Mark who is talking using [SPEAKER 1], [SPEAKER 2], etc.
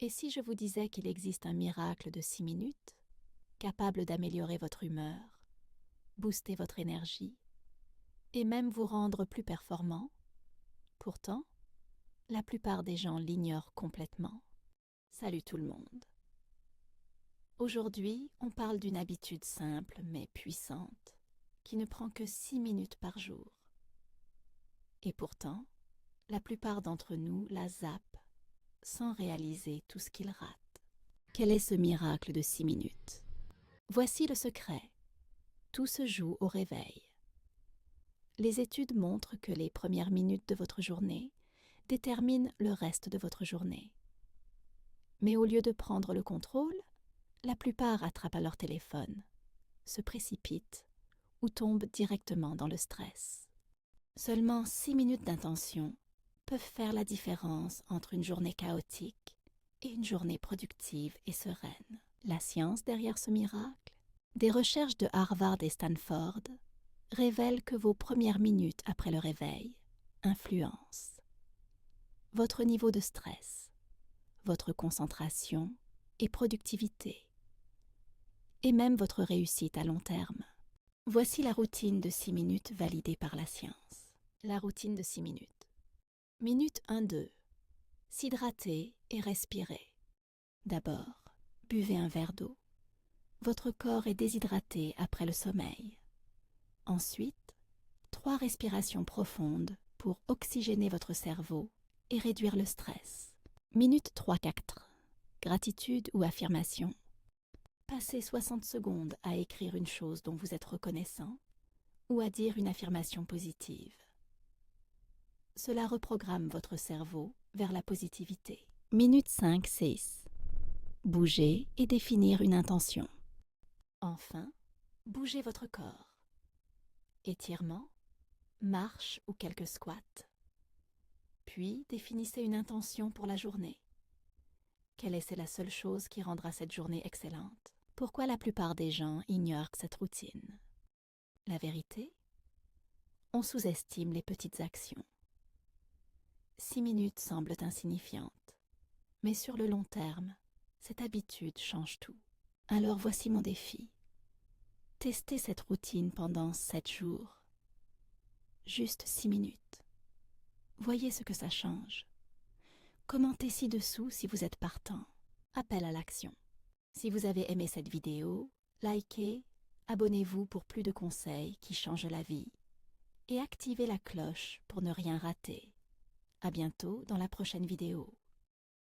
[SPEAKER 1] Et si je vous disais qu'il existe un miracle de 6 minutes, capable d'améliorer votre humeur, booster votre énergie et même vous rendre plus performant? Pourtant, la plupart des gens l'ignorent complètement. Salut tout le monde. Aujourd'hui, on parle d'une habitude simple mais puissante qui ne prend que 6 minutes par jour. Et pourtant, la plupart d'entre nous la zappent sans réaliser tout ce qu'ils ratent. Quel est ce miracle de 6 minutes? Voici le secret. Tout se joue au réveil. Les études montrent que les premières minutes de votre journée déterminent le reste de votre journée. Mais au lieu de prendre le contrôle, la plupart attrapent leur téléphone, se précipitent ou tombent directement dans le stress. Seulement 6 minutes d'intention peuvent faire la différence entre une journée chaotique et une journée productive et sereine. La science derrière ce miracle? Des recherches de Harvard et Stanford révèlent que vos premières minutes après le réveil influencent votre niveau de stress, votre concentration et productivité, et même votre réussite à long terme. Voici la routine de 6 minutes validée par la science. La routine de 6 minutes. Minute 1-2. S'hydrater et respirer. D'abord, buvez un verre d'eau. Votre corps est déshydraté après le sommeil. Ensuite, 3 respirations profondes pour oxygéner votre cerveau et réduire le stress. Minute 3-4. Gratitude ou affirmation. Passez 60 secondes à écrire une chose dont vous êtes reconnaissant ou à dire une affirmation positive. Cela reprogramme votre cerveau vers la positivité. Minute 5-6. Bouger et définir une intention. Enfin, bougez votre corps. Étirement, marche ou quelques squats. Puis définissez une intention pour la journée. Quelle est la seule chose qui rendra cette journée excellente? Pourquoi la plupart des gens ignorent cette routine? La vérité? On sous-estime les petites actions. 6 minutes semblent insignifiantes, mais sur le long terme, cette habitude change tout. Alors voici mon défi. Testez cette routine pendant 7 jours. Juste 6 minutes. Voyez ce que ça change. Commentez ci-dessous si vous êtes partant. Appel à l'action. Si vous avez aimé cette vidéo, likez, abonnez-vous pour plus de conseils qui changent la vie et activez la cloche pour ne rien rater. À bientôt dans la prochaine vidéo.